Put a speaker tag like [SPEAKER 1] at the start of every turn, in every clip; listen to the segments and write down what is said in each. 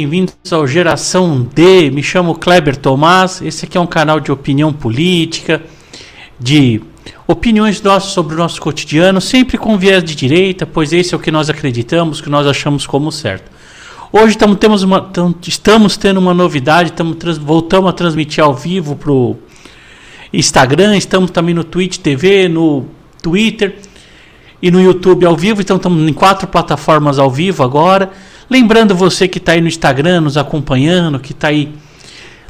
[SPEAKER 1] Bem-vindos ao Geração D, me chamo Kleber Tomás, esse aqui é um canal de opinião política, de opiniões nossas sobre o nosso cotidiano, sempre com viés de direita, pois esse é o que nós acreditamos, que nós achamos como certo. Hoje estamos tendo uma novidade, voltamos a transmitir ao vivo para o Instagram, estamos também no Twitch TV, no Twitter e no YouTube ao vivo, então estamos em 4 plataformas ao vivo agora. Lembrando você que está aí no Instagram nos acompanhando, que está aí,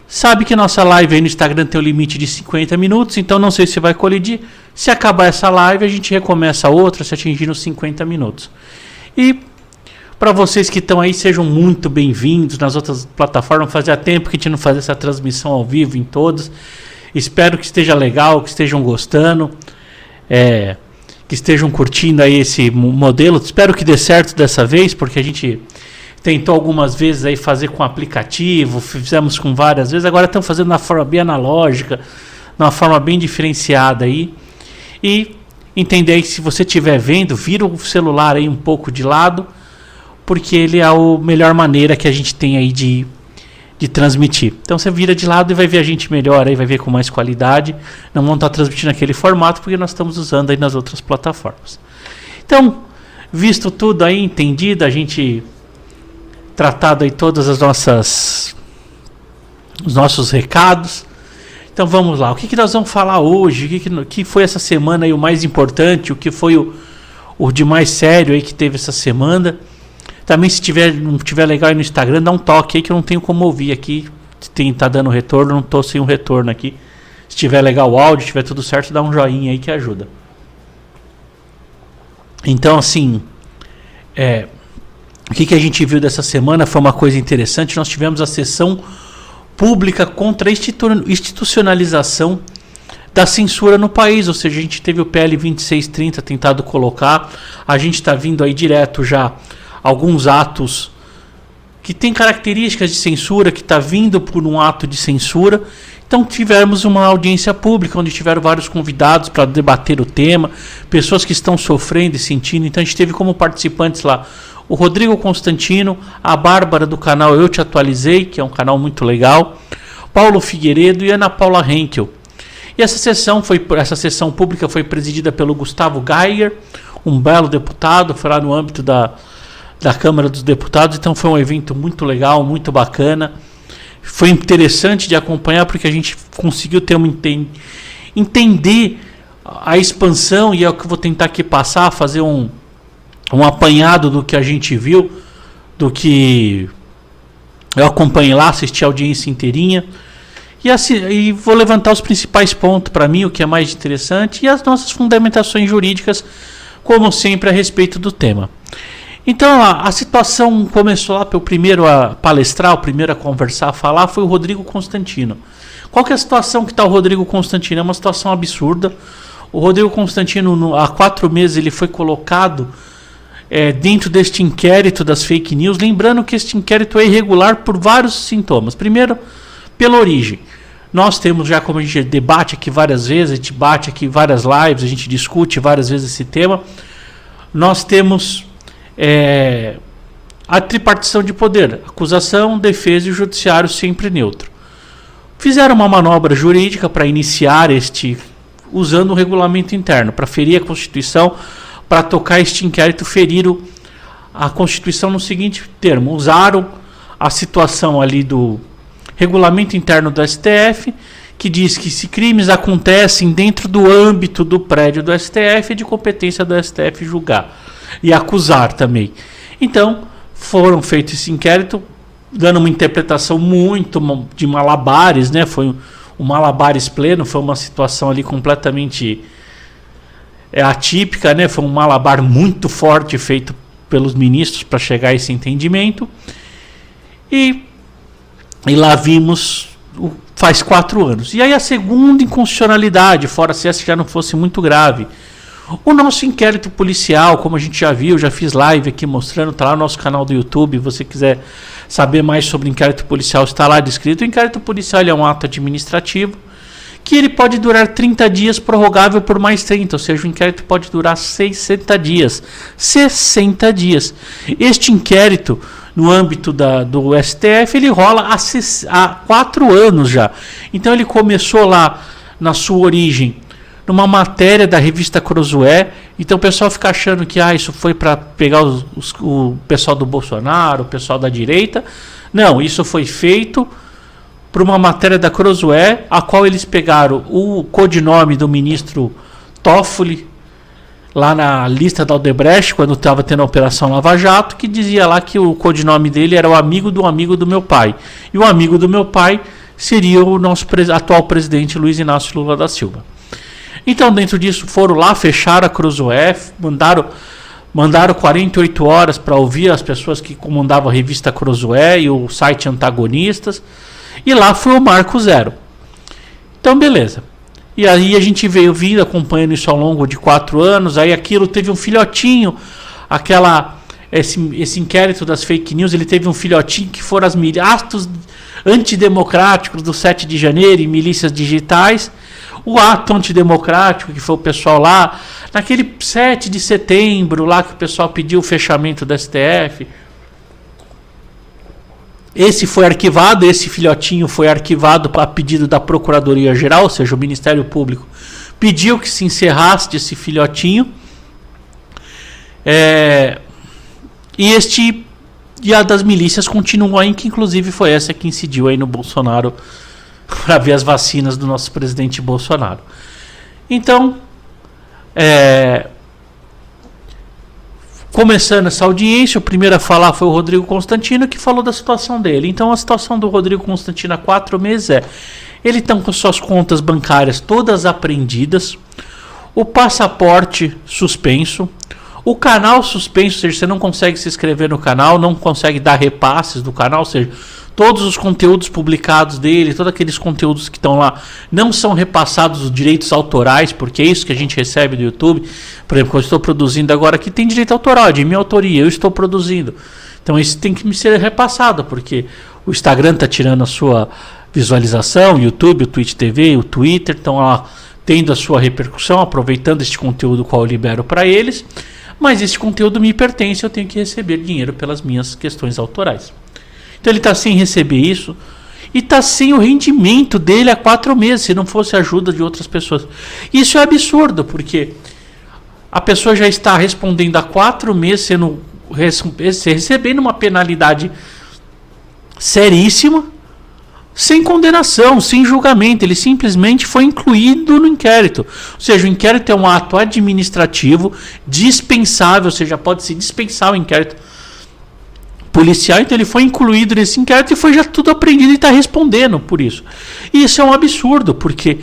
[SPEAKER 1] sabe que nossa live aí no Instagram tem o limite de 50 minutos, então não sei se vai colidir. Se acabar essa live, a gente recomeça outra, se atingir os 50 minutos. E para vocês que estão aí, sejam muito bem-vindos nas outras plataformas. Fazia tempo que a gente não fazia essa transmissão ao vivo em todas. Espero que esteja legal, que estejam gostando, que estejam curtindo aí esse modelo. Espero que dê certo dessa vez, porque a gente tentou algumas vezes aí fazer com aplicativo, fizemos com várias vezes, agora estamos fazendo na forma bem analógica, de uma forma bem diferenciada aí. E entender aí que se você estiver vendo, vira o celular aí um pouco de lado, porque ele é a melhor maneira que a gente tem aí de transmitir. Então você vira de lado e vai ver a gente melhor aí, vai ver com mais qualidade. Não vamos estar transmitindo naquele formato, porque nós estamos usando aí nas outras plataformas. Então, visto tudo aí, entendido, a gente tratado aí todas os nossos recados. Então vamos lá, o que nós vamos falar hoje? O que foi essa semana aí o mais importante? O que foi o de mais sério aí que teve essa semana? Também se não tiver legal aí no Instagram, dá um toque aí que eu não tenho como ouvir aqui. Tá dando retorno, não tô sem um retorno aqui. Se tiver legal o áudio, tiver tudo certo, dá um joinha aí que ajuda. Então assim, o que a gente viu dessa semana foi uma coisa interessante. Nós tivemos a sessão pública contra a institucionalização da censura no país. Ou seja, a gente teve o PL 2630 tentado colocar. A gente está vindo aí direto já alguns atos que tem características de censura, que está vindo por um ato de censura. Então tivemos uma audiência pública, onde tiveram vários convidados para debater o tema, pessoas que estão sofrendo e sentindo. Então a gente teve como participantes lá o Rodrigo Constantino, a Bárbara do canal Eu Te Atualizei, que é um canal muito legal, Paulo Figueiredo e Ana Paula Henkel. E essa sessão pública foi presidida pelo Gustavo Geiger, um belo deputado, foi lá no âmbito da Câmara dos Deputados. Então foi um evento muito legal, muito bacana. Foi interessante de acompanhar, porque a gente conseguiu ter entender a expansão, e é o que eu vou tentar aqui passar, fazer um apanhado do que a gente viu, do que eu acompanhei lá, assisti a audiência inteirinha, e vou levantar os principais pontos para mim, o que é mais interessante, e as nossas fundamentações jurídicas, como sempre, a respeito do tema. Então a situação começou lá, pelo primeiro a palestrar, o primeiro a conversar, a falar, foi o Rodrigo Constantino. Qual que é a situação que está o Rodrigo Constantino? É uma situação absurda. O Rodrigo Constantino, há 4 meses, ele foi colocado dentro deste inquérito das fake news. Lembrando que este inquérito é irregular por vários sintomas. Primeiro, pela origem. Nós temos já, como a gente debate aqui várias vezes, a gente bate aqui várias lives, a gente discute várias vezes esse tema. Nós temos a tripartição de poder, acusação, defesa e o judiciário sempre neutro. Fizeram uma manobra jurídica para iniciar usando o regulamento interno, para ferir a Constituição, para tocar este inquérito. Feriram a Constituição no seguinte termo: usaram a situação ali do regulamento interno do STF, que diz que se crimes acontecem dentro do âmbito do prédio do STF, é de competência do STF julgar e acusar também. Então foram feitos esse inquérito, dando uma interpretação muito de malabares, né? Foi um malabares pleno, foi uma situação ali completamente atípica, né? Foi um malabar muito forte feito pelos ministros para chegar a esse entendimento. E lá vimos, faz 4 anos. E aí a segunda inconstitucionalidade, fora se essa já não fosse muito grave, o nosso inquérito policial, como a gente já viu, já fiz live aqui mostrando, está lá no nosso canal do YouTube. Se você quiser saber mais sobre o inquérito policial, está lá descrito. O inquérito policial é um ato administrativo que ele pode durar 30 dias, prorrogável por mais 30, ou seja, o inquérito pode durar 60 dias. 60 dias. Este inquérito no âmbito do STF, ele rola há 4 anos já. Então ele começou lá na sua origem numa matéria da revista Cruzoé. Então o pessoal fica achando que isso foi para pegar o pessoal do Bolsonaro, o pessoal da direita. Não, isso foi feito por uma matéria da Cruzoé, a qual eles pegaram o codinome do ministro Toffoli lá na lista da Odebrecht, quando estava tendo a Operação Lava Jato, que dizia lá que o codinome dele era o amigo do meu pai. E o amigo do meu pai seria o nosso atual presidente Luiz Inácio Lula da Silva. Então, dentro disso, foram lá, fecharam a Cruzoé, mandaram 48 horas para ouvir as pessoas que comandavam a revista Cruzoé e o site Antagonistas, e lá foi o Marco Zero. Então, beleza. E aí a gente veio vindo acompanhando isso ao longo de 4 anos. Aí aquilo teve um filhotinho, esse inquérito das fake news, ele teve um filhotinho que foram atos antidemocráticos do 7 de janeiro e milícias digitais. O ato antidemocrático, que foi o pessoal lá, naquele 7 de setembro, lá que o pessoal pediu o fechamento do STF. Esse foi arquivado, esse filhotinho foi arquivado a pedido da Procuradoria-Geral, ou seja, o Ministério Público pediu que se encerrasse esse filhotinho. E a das milícias continuou aí, que inclusive foi essa que incidiu aí no Bolsonaro para ver as vacinas do nosso presidente Bolsonaro. Então, começando essa audiência, o primeiro a falar foi o Rodrigo Constantino, que falou da situação dele. Então a situação do Rodrigo Constantino há 4 meses ele está com suas contas bancárias todas apreendidas, o passaporte suspenso, o canal suspenso, ou seja, você não consegue se inscrever no canal, não consegue dar repasses do canal, ou seja, todos os conteúdos publicados dele, todos aqueles conteúdos que estão lá, não são repassados os direitos autorais, porque é isso que a gente recebe do YouTube. Por exemplo, eu estou produzindo agora aqui, tem direito autoral, de minha autoria, eu estou produzindo. Então isso tem que me ser repassado, porque o Instagram está tirando a sua visualização, o YouTube, o Twitch TV, o Twitter estão lá tendo a sua repercussão, aproveitando este conteúdo qual eu libero para eles, mas esse conteúdo me pertence, eu tenho que receber dinheiro pelas minhas questões autorais. Então ele está sem receber isso e está sem o rendimento dele há 4 meses, se não fosse a ajuda de outras pessoas. Isso é absurdo, porque a pessoa já está respondendo há 4 meses, recebendo uma penalidade seríssima, sem condenação, sem julgamento. Ele simplesmente foi incluído no inquérito. Ou seja, o inquérito é um ato administrativo dispensável, ou seja, pode se dispensar o inquérito policial, então ele foi incluído nesse inquérito e foi já tudo apreendido e está respondendo por isso. E isso é um absurdo, porque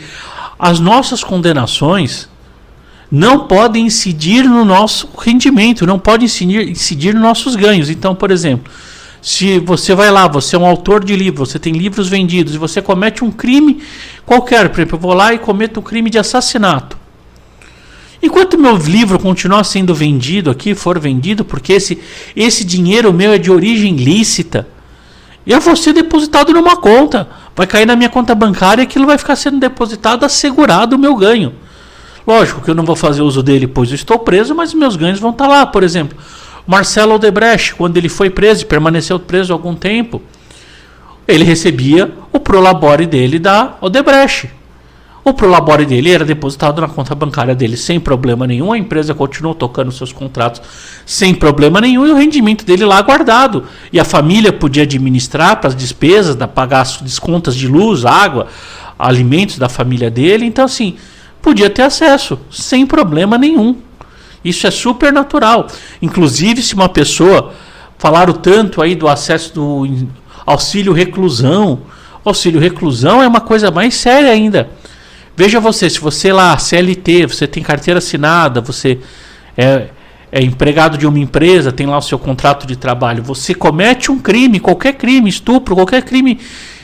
[SPEAKER 1] as nossas condenações não podem incidir no nosso rendimento, não podem incidir nos nossos ganhos. Então, por exemplo, se você vai lá, você é um autor de livro, você tem livros vendidos e você comete um crime qualquer, por exemplo, eu vou lá e cometo um crime de assassinato. Enquanto meu livro continuar sendo vendido aqui, for vendido, porque esse dinheiro meu é de origem lícita, eu vou ser depositado numa conta, vai cair na minha conta bancária e aquilo vai ficar sendo depositado, assegurado o meu ganho. Lógico que eu não vou fazer uso dele, pois eu estou preso, mas meus ganhos vão estar lá. Por exemplo, Marcelo Odebrecht, quando ele foi preso e permaneceu preso há algum tempo, ele recebia o prolabore dele da Odebrecht. O prolabore dele era depositado na conta bancária dele sem problema nenhum, a empresa continuou tocando seus contratos sem problema nenhum e o rendimento dele lá guardado. E a família podia administrar para as despesas, pagar as contas de luz, água, alimentos da família dele. Então, assim, podia ter acesso sem problema nenhum. Isso é super natural. Inclusive, se uma pessoa, falaram tanto aí do acesso do auxílio reclusão, auxílio reclusão é uma coisa mais séria ainda. Veja você, se você lá, CLT, você tem carteira assinada, você é empregado de uma empresa, tem lá o seu contrato de trabalho, você comete um crime, qualquer crime, estupro, qualquer crime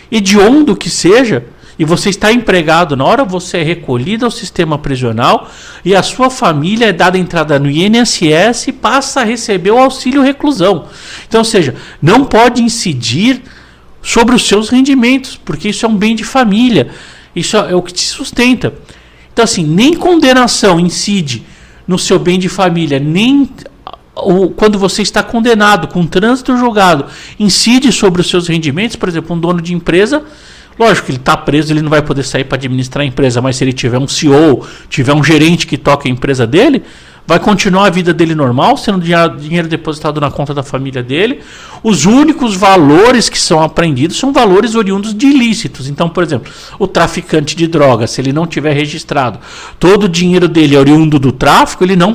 [SPEAKER 1] hediondo que seja, e você está empregado, na hora você é recolhido ao sistema prisional e a sua família é dada entrada no INSS e passa a receber o auxílio reclusão. Então, ou seja, não pode incidir sobre os seus rendimentos, porque isso é um bem de família. Isso é o que te sustenta. Então, assim, nem condenação incide no seu bem de família, nem quando você está condenado, com trânsito julgado, incide sobre os seus rendimentos. Por exemplo, um dono de empresa, lógico que ele está preso, ele não vai poder sair para administrar a empresa, mas se ele tiver um CEO, tiver um gerente que toca a empresa dele, vai continuar a vida dele normal, sendo dinheiro depositado na conta da família dele. Os únicos valores que são apreendidos são valores oriundos de ilícitos. Então, por exemplo, o traficante de drogas, se ele não tiver registrado, todo o dinheiro dele é oriundo do tráfico, ele não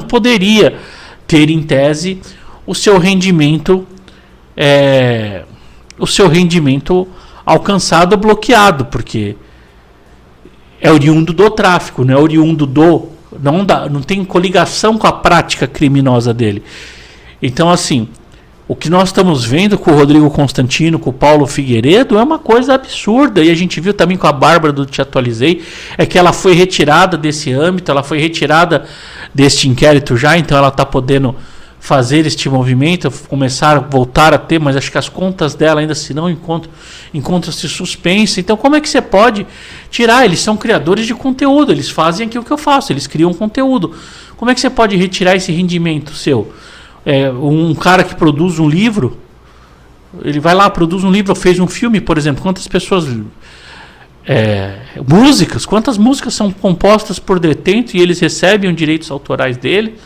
[SPEAKER 1] poderia ter, em tese, o seu rendimento alcançado, bloqueado, porque é oriundo do tráfico, não é oriundo do... Não tem coligação com a prática criminosa dele. Então, assim, o que nós estamos vendo com o Rodrigo Constantino, com o Paulo Figueiredo, é uma coisa absurda. E a gente viu também com a Bárbara do Te Atualizei, é que ela foi retirada desse âmbito, ela foi retirada deste inquérito já, então ela está podendo fazer este movimento, começar a voltar a ter, mas acho que as contas dela ainda se não encontram-se suspensas. Então, como é que você pode tirar? Eles são criadores de conteúdo, eles fazem aquilo que eu faço, eles criam conteúdo. Como é que você pode retirar esse rendimento seu? Um cara que produz um livro, ele vai lá, produz um livro, fez um filme, por exemplo, quantas pessoas... quantas músicas são compostas por detento e eles recebem os direitos autorais dele?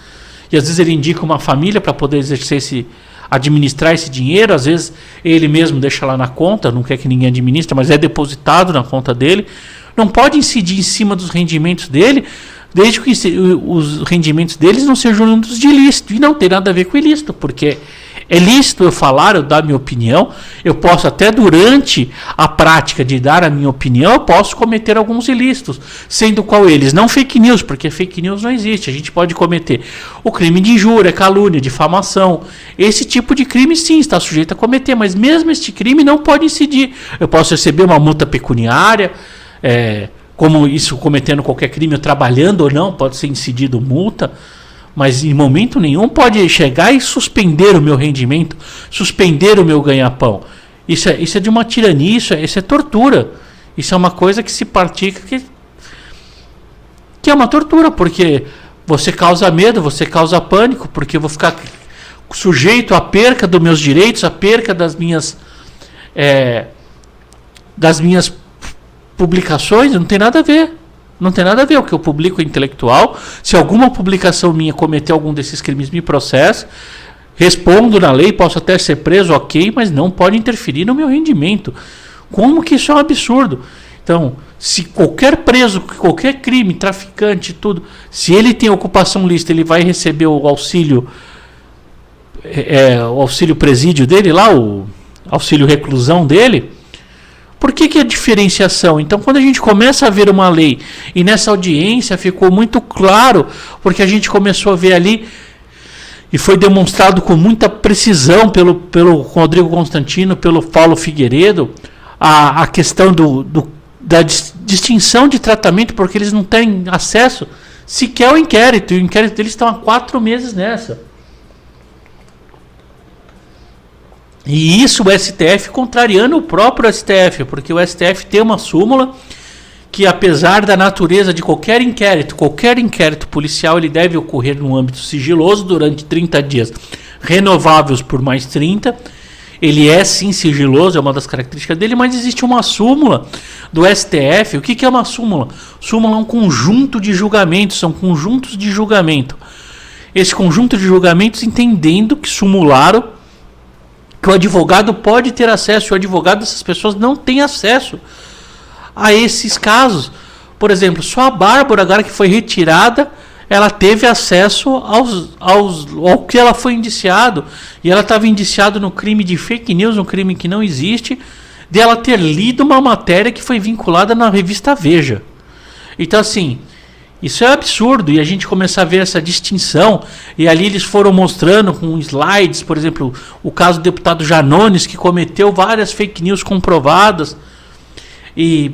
[SPEAKER 1] E às vezes ele indica uma família para poder administrar esse dinheiro, às vezes ele mesmo deixa lá na conta, não quer que ninguém administre, mas é depositado na conta dele. Não pode incidir em cima dos rendimentos dele, desde que os rendimentos deles não sejam oriundos de ilícito. E não tem nada a ver com ilícito, porque é lícito eu falar, eu dar minha opinião, eu posso até durante a prática de dar a minha opinião, eu posso cometer alguns ilícitos, sendo qual eles? Não fake news, porque fake news não existe. A gente pode cometer o crime de injúria, calúnia, difamação. Esse tipo de crime sim está sujeito a cometer, mas mesmo este crime não pode incidir. Eu posso receber uma multa pecuniária, como isso cometendo qualquer crime, eu trabalhando ou não, pode ser incidido multa. Mas em momento nenhum pode chegar e suspender o meu rendimento, suspender o meu ganha-pão. Isso é de uma tirania, isso é tortura. Isso é uma coisa que se pratica que é uma tortura, porque você causa medo, você causa pânico, porque eu vou ficar sujeito à perca dos meus direitos, à perca das minhas publicações. Não tem nada a ver. Não tem nada a ver, o que eu publico é intelectual. Se alguma publicação minha cometer algum desses crimes, me processa, respondo na lei, posso até ser preso, ok, mas não pode interferir no meu rendimento. Como que isso é um absurdo? Então, se qualquer preso, qualquer crime, traficante, tudo, se ele tem ocupação lícita, ele vai receber o auxílio presídio dele lá, o auxílio reclusão dele. Por que a diferenciação? Então, quando a gente começa a ver uma lei, e nessa audiência ficou muito claro, porque a gente começou a ver ali, e foi demonstrado com muita precisão pelo Rodrigo Constantino, pelo Paulo Figueiredo, a questão da distinção de tratamento, porque eles não têm acesso sequer ao inquérito, e o inquérito deles estão há 4 meses nessa. E isso o STF contrariando o próprio STF, porque o STF tem uma súmula que, apesar da natureza de qualquer inquérito policial, ele deve ocorrer no âmbito sigiloso durante 30 dias, renováveis por mais 30. Ele é sim sigiloso, é uma das características dele, mas existe uma súmula do STF. O que é uma súmula? Súmula é um conjunto de julgamentos, são conjuntos de julgamento. Esse conjunto de julgamentos entendendo que sumularam que o advogado pode ter acesso, e o advogado dessas pessoas não tem acesso a esses casos. Por exemplo, só a Bárbara, agora que foi retirada, ela teve acesso ao que ela foi indiciado, e ela estava indiciada no crime de fake news, um crime que não existe, de ela ter lido uma matéria que foi vinculada na revista Veja. Então, assim, isso é absurdo, e a gente começa a ver essa distinção, e ali eles foram mostrando com slides, por exemplo, o caso do deputado Janones, que cometeu várias fake news comprovadas, e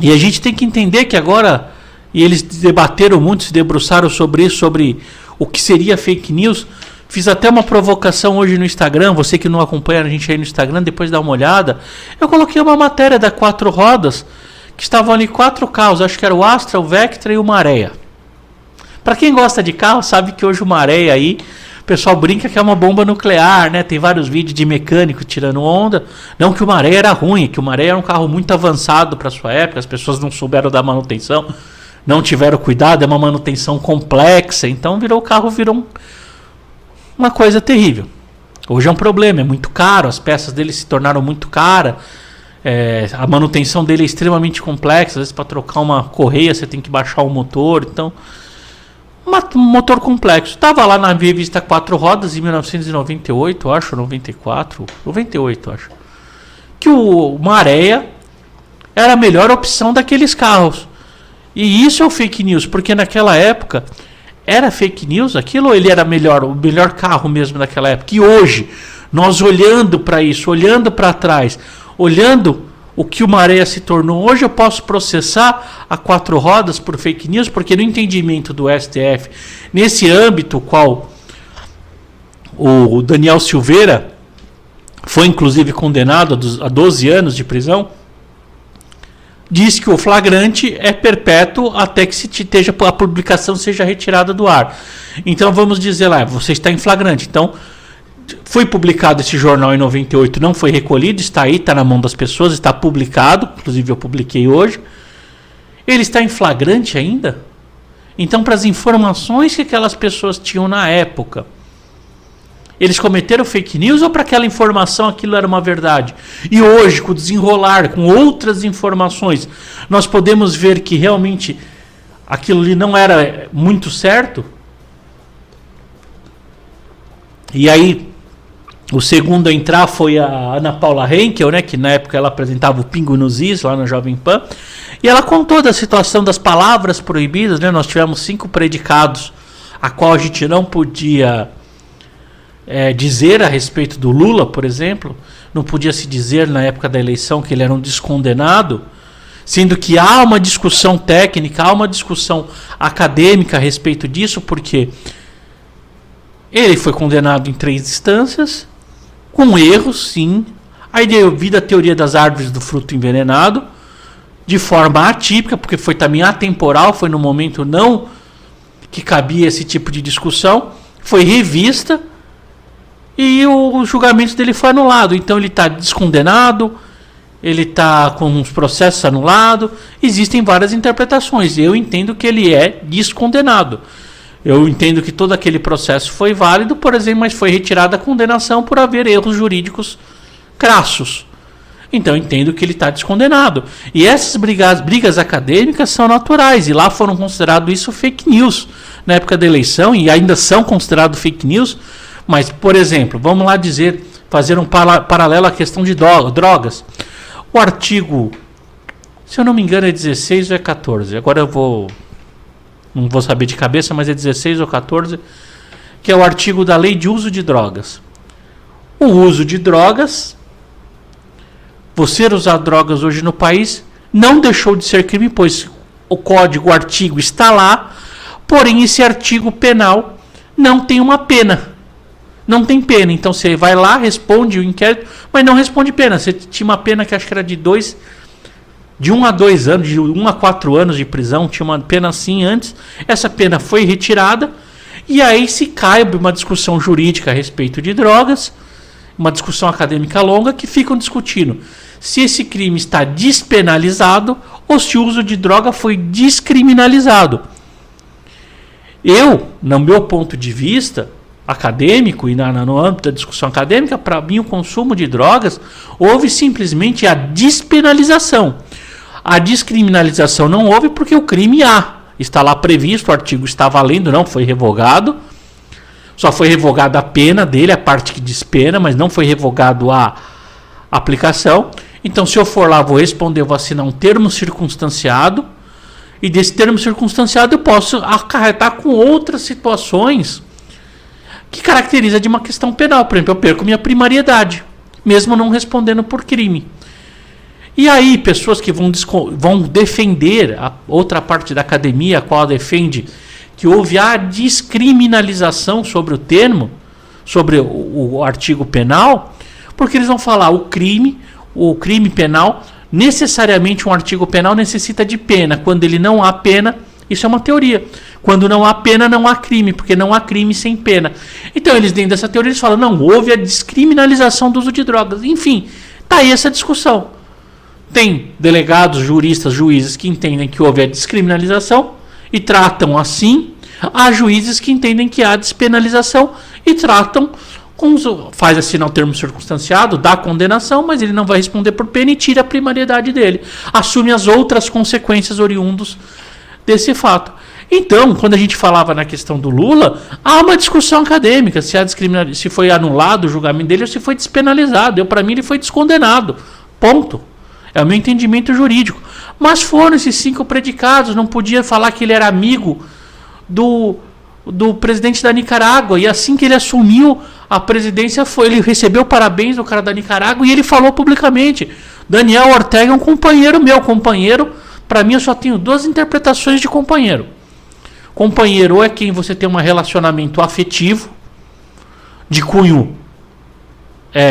[SPEAKER 1] a gente tem que entender que agora, e eles debateram muito, se debruçaram sobre isso, sobre o que seria fake news. Fiz até uma provocação hoje no Instagram, você que não acompanha a gente aí no Instagram, depois dá uma olhada. Eu coloquei uma matéria da 4 Rodas, que estavam ali 4 carros, acho que era o Astra, o Vectra e o Maré. Para quem gosta de carro, sabe que hoje o Maré aí, o pessoal brinca que é uma bomba nuclear, né? Tem vários vídeos de mecânico tirando onda. Não que o Maré era ruim, que o Maré era um carro muito avançado para sua época, as pessoas não souberam dar manutenção, não tiveram cuidado, é uma manutenção complexa, então o carro virou uma coisa terrível. Hoje é um problema, é muito caro, as peças dele se tornaram muito caras, a manutenção dele é extremamente complexa, às vezes para trocar uma correia você tem que baixar o motor, então um motor complexo. Estava lá na revista 4 Rodas em 1998, acho, 98, acho, que o Maré era a melhor opção daqueles carros. E isso é o fake news, porque naquela época era fake news aquilo, ou ele era o melhor carro mesmo naquela época? E hoje, nós olhando para isso, olhando para trás, olhando o que o Maré se tornou, hoje eu posso processar a 4 Rodas por fake news, porque no entendimento do STF, nesse âmbito qual o Daniel Silveira foi inclusive condenado a 12 anos de prisão, diz que o flagrante é perpétuo até que a publicação seja retirada do ar. Então vamos dizer lá, você está em flagrante. Então foi publicado esse jornal em 98, não foi recolhido, está aí, está na mão das pessoas, está publicado, inclusive eu publiquei hoje. Ele está em flagrante ainda? Então, para as informações que aquelas pessoas tinham na época, eles cometeram fake news ou para aquela informação aquilo era uma verdade? E hoje, com o desenrolar, com outras informações, nós podemos ver que realmente aquilo ali não era muito certo? E aí, o segundo a entrar foi a Ana Paula Henkel, né, que na época ela apresentava o Pingo nos Is, lá na Jovem Pan, e ela contou da situação das palavras proibidas, né? Nós tivemos 5 predicados, a qual a gente não podia dizer a respeito do Lula, por exemplo, não podia se dizer na época da eleição que ele era um descondenado, sendo que há uma discussão técnica, há uma discussão acadêmica a respeito disso, porque ele foi condenado em 3 instâncias, com erros, sim. Aí devido à teoria das árvores do fruto envenenado, de forma atípica, porque foi também atemporal, foi no momento não que cabia esse tipo de discussão, foi revista e o julgamento dele foi anulado. Então ele está descondenado, ele está com os processos anulados, existem várias interpretações. Eu entendo que ele é descondenado. Eu entendo que todo aquele processo foi válido, por exemplo, mas foi retirada a condenação por haver erros jurídicos crassos. Então eu entendo que ele está descondenado. E essas brigas acadêmicas são naturais, e lá foram considerados isso fake news na época da eleição, e ainda são considerados fake news. Mas, por exemplo, vamos lá fazer um paralelo à questão de drogas. O artigo, se eu não me engano, é 16 ou é 14. Agora não vou saber de cabeça, mas é 16 ou 14, que é o artigo da Lei de Uso de Drogas. O uso de drogas, você usar drogas hoje no país, não deixou de ser crime, pois o código, o artigo está lá, porém esse artigo penal não tem uma pena. Não tem pena, então você vai lá, responde o inquérito, mas não responde pena. Você tinha uma pena que acho que era de 1 a 2 anos, de 1 a 4 anos de prisão, tinha uma pena assim antes, essa pena foi retirada, e aí se cabe uma discussão jurídica a respeito de drogas, uma discussão acadêmica longa, que ficam discutindo se esse crime está despenalizado ou se o uso de droga foi descriminalizado. Eu, no meu ponto de vista acadêmico e no âmbito da discussão acadêmica, para mim o consumo de drogas houve simplesmente a despenalização. A descriminalização não houve porque o crime está lá previsto, o artigo está valendo, não foi revogado. Só foi revogada a pena dele, a parte que despena, mas não foi revogado a aplicação. Então, se eu for lá, vou responder, eu vou assinar um termo circunstanciado, e desse termo circunstanciado eu posso acarretar com outras situações que caracteriza de uma questão penal. Por exemplo, eu perco minha primariedade, mesmo não respondendo por crime. E aí, pessoas que vão defender a outra parte da academia, a qual defende que houve a descriminalização sobre o termo, sobre o artigo penal, porque eles vão falar o crime penal, necessariamente um artigo penal necessita de pena. Quando ele não há pena, Isso é uma teoria. Quando não há pena, não há crime, porque não há crime sem pena. Então, eles dentro dessa teoria, eles falam, não, houve a descriminalização do uso de drogas. Enfim, tá aí essa discussão. Tem delegados, juristas, juízes que entendem que houve a descriminalização e tratam assim. Há juízes que entendem que há despenalização e tratam faz assinar o termo circunstanciado, dá a condenação, mas ele não vai responder por pena e tira a primariedade dele. Assume as outras consequências oriundos desse fato. Então, quando a gente falava na questão do Lula, há uma discussão acadêmica se foi anulado o julgamento dele ou se foi despenalizado. Para mim, ele foi descondenado. Ponto. É o meu entendimento jurídico. Mas foram esses 5 predicados. Não podia falar que ele era amigo do presidente da Nicarágua. E assim que ele assumiu a presidência, ele recebeu parabéns do cara da Nicarágua e ele falou publicamente: Daniel Ortega é um companheiro meu. Companheiro, para mim, eu só tenho 2 interpretações de companheiro. Companheiro ou é quem você tem um relacionamento afetivo, de cunho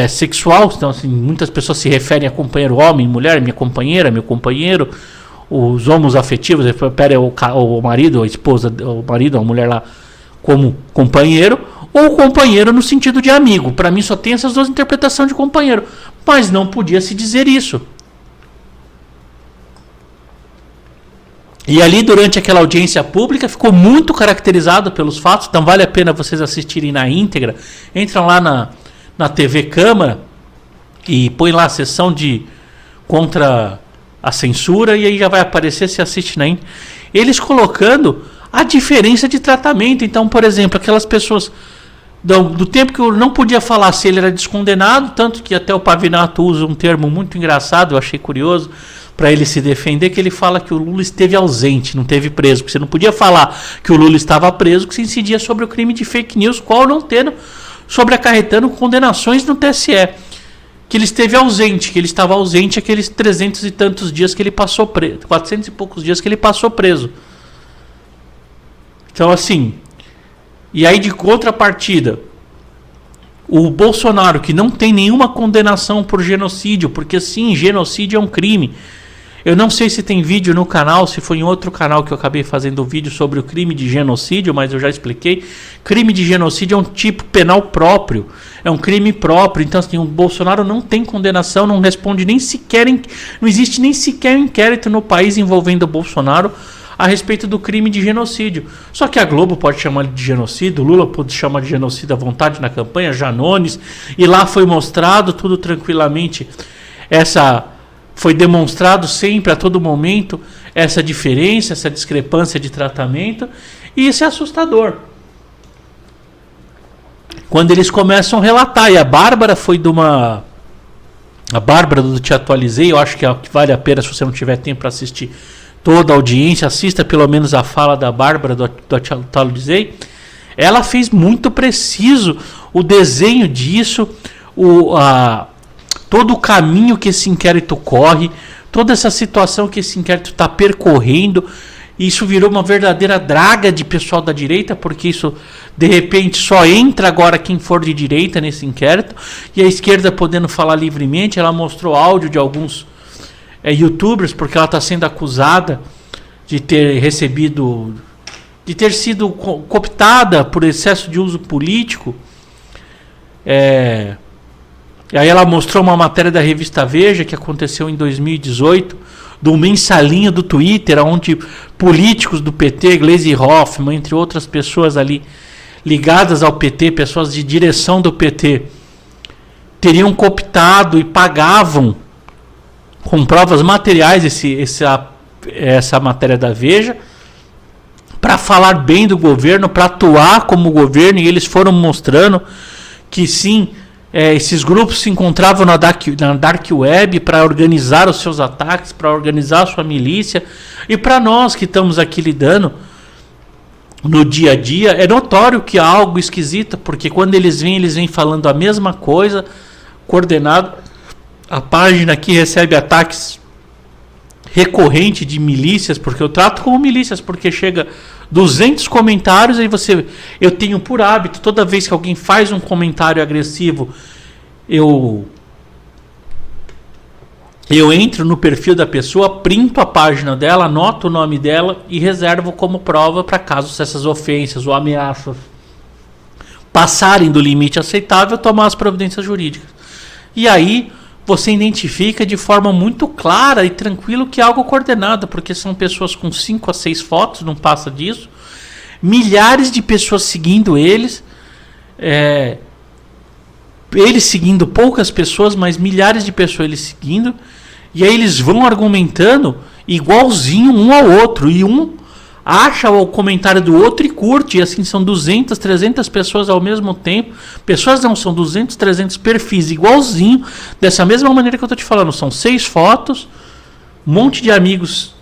[SPEAKER 1] sexual. Então, assim, muitas pessoas se referem a companheiro homem, mulher, minha companheira, meu companheiro. Os homos afetivos, o marido, a esposa, o marido, a mulher lá, como companheiro, ou companheiro no sentido de amigo. Para mim só tem essas 2 interpretações de companheiro, mas não podia se dizer isso. E ali, durante aquela audiência pública, ficou muito caracterizado pelos fatos. Então vale a pena vocês assistirem na íntegra. Entram lá na TV Câmara e põe lá a sessão de contra a censura, e aí já vai aparecer, se assiste na íntegra. Eles colocando a diferença de tratamento. Então, por exemplo, aquelas pessoas do tempo que eu não podia falar se ele era descondenado, tanto que até o Pavinato usa um termo muito engraçado, eu achei curioso, para ele se defender, que ele fala que o Lula esteve ausente, não esteve preso, porque você não podia falar que o Lula estava preso, que se incidia sobre o crime de fake news, qual não tendo, sobre acarretando condenações no TSE. Que ele esteve ausente, que ele estava ausente aqueles 300 e tantos dias que ele passou preso, 400 e poucos dias que ele passou preso. Então, assim, e aí de contrapartida, o Bolsonaro, que não tem nenhuma condenação por genocídio, porque sim, genocídio é um crime. Eu não sei se tem vídeo no canal, se foi em outro canal que eu acabei fazendo um vídeo sobre o crime de genocídio, mas eu já expliquei. Crime de genocídio é um tipo penal próprio, é um crime próprio. Então, assim, o Bolsonaro não tem condenação, não responde nem sequer, não existe nem sequer um inquérito no país envolvendo o Bolsonaro a respeito do crime de genocídio. Só que a Globo pode chamar de genocídio, o Lula pode chamar de genocídio à vontade na campanha, Janones, e lá foi mostrado tudo tranquilamente. Foi demonstrado sempre, a todo momento, essa diferença, essa discrepância de tratamento, e isso é assustador. Quando eles começam a relatar, e a Bárbara foi a Bárbara do Te Atualizei, eu acho que vale a pena, se você não tiver tempo para assistir toda a audiência, assista pelo menos a fala da Bárbara do Te Atualizei. Ela fez muito preciso o desenho disso, todo o caminho que esse inquérito corre, toda essa situação que esse inquérito está percorrendo. Isso virou uma verdadeira draga de pessoal da direita, porque isso, de repente, só entra agora quem for de direita nesse inquérito, e a esquerda podendo falar livremente. Ela mostrou áudio de alguns youtubers, porque ela está sendo acusada de ter sido cooptada por excesso de uso político. E aí ela mostrou uma matéria da revista Veja, que aconteceu em 2018, do mensalinho do Twitter, onde políticos do PT, Gleisi Hoffmann, entre outras pessoas ali ligadas ao PT, pessoas de direção do PT, teriam cooptado e pagavam com provas materiais essa matéria da Veja, para falar bem do governo, para atuar como governo, e eles foram mostrando que sim, esses grupos se encontravam na dark web para organizar os seus ataques, para organizar a sua milícia. E para nós que estamos aqui lidando no dia a dia, é notório que há algo esquisito, porque quando eles vêm falando a mesma coisa, coordenado. A página aqui recebe ataques recorrentes de milícias, porque eu trato como milícias, porque chega 200 comentários, aí eu tenho por hábito, toda vez que alguém faz um comentário agressivo, eu Eu entro no perfil da pessoa, printo a página dela, anoto o nome dela e reservo como prova para caso essas ofensas ou ameaças passarem do limite aceitável, tomar as providências jurídicas. E aí você identifica de forma muito clara e tranquila que é algo coordenado, porque são pessoas com 5 a 6 fotos, não passa disso, milhares de pessoas seguindo eles, eles seguindo poucas pessoas, mas milhares de pessoas eles seguindo, e aí eles vão argumentando igualzinho um ao outro, e um acha o comentário do outro e curte, e assim são 200, 300 pessoas ao mesmo tempo. Pessoas não, são 200, 300 perfis igualzinho, dessa mesma maneira que eu estou te falando. São 6 fotos, um monte de amigos,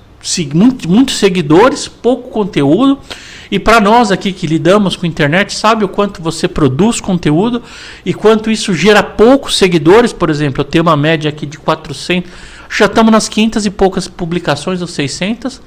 [SPEAKER 1] muitos seguidores, pouco conteúdo. E para nós aqui que lidamos com internet, sabe o quanto você produz conteúdo e quanto isso gera poucos seguidores. Por exemplo, eu tenho uma média aqui de 400, já estamos nas 500 e poucas publicações, ou 600.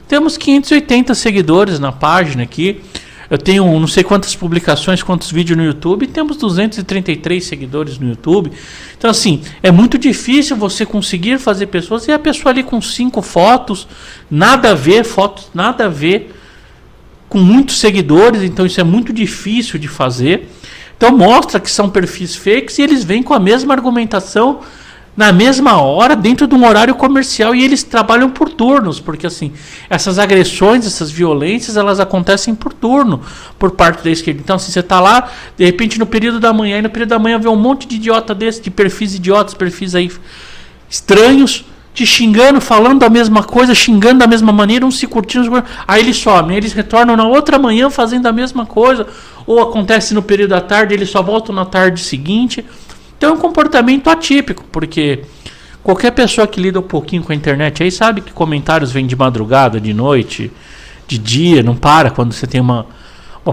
[SPEAKER 1] Temos 580 seguidores na página aqui. Eu tenho não sei quantas publicações, quantos vídeos no YouTube. Temos 233 seguidores no YouTube. Então, assim, é muito difícil você conseguir fazer pessoas. E a pessoa ali com 5 fotos, nada a ver, com muitos seguidores. Então, isso é muito difícil de fazer. Então, mostra que são perfis fakes e eles vêm com a mesma argumentação na mesma hora, dentro de um horário comercial, e eles trabalham por turnos, porque assim, essas agressões, essas violências, elas acontecem por turno, por parte da esquerda. Então, assim, você está lá, de repente, no período da manhã, e no período da manhã vê um monte de idiota desse, de perfis idiotas, perfis aí estranhos, te xingando, falando a mesma coisa, xingando da mesma maneira, uns se curtindo, aí eles somem, eles retornam na outra manhã fazendo a mesma coisa, ou acontece no período da tarde, eles só voltam na tarde seguinte. Então é um comportamento atípico, porque qualquer pessoa que lida um pouquinho com a internet aí sabe que comentários vêm de madrugada, de noite, de dia, não para. Quando você tem uma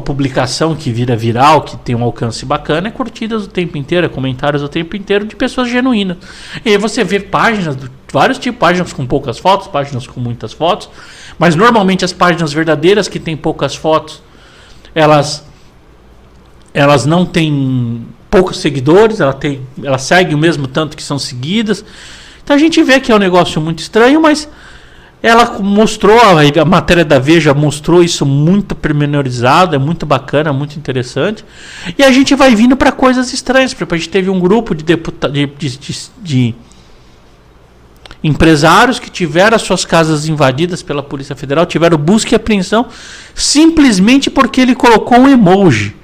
[SPEAKER 1] publicação que vira viral, que tem um alcance bacana, é curtidas o tempo inteiro, é comentários o tempo inteiro de pessoas genuínas. E aí você vê páginas, vários tipos, páginas com poucas fotos, páginas com muitas fotos, mas normalmente as páginas verdadeiras que têm poucas fotos, elas não têm poucos seguidores, ela segue o mesmo tanto que são seguidas. Então a gente vê que é um negócio muito estranho, mas ela mostrou, a matéria da Veja mostrou isso muito pormenorizado, é muito bacana, muito interessante. E a gente vai vindo para coisas estranhas. Por exemplo, a gente teve um grupo de empresários que tiveram as suas casas invadidas pela Polícia Federal, tiveram busca e apreensão simplesmente porque ele colocou um emoji.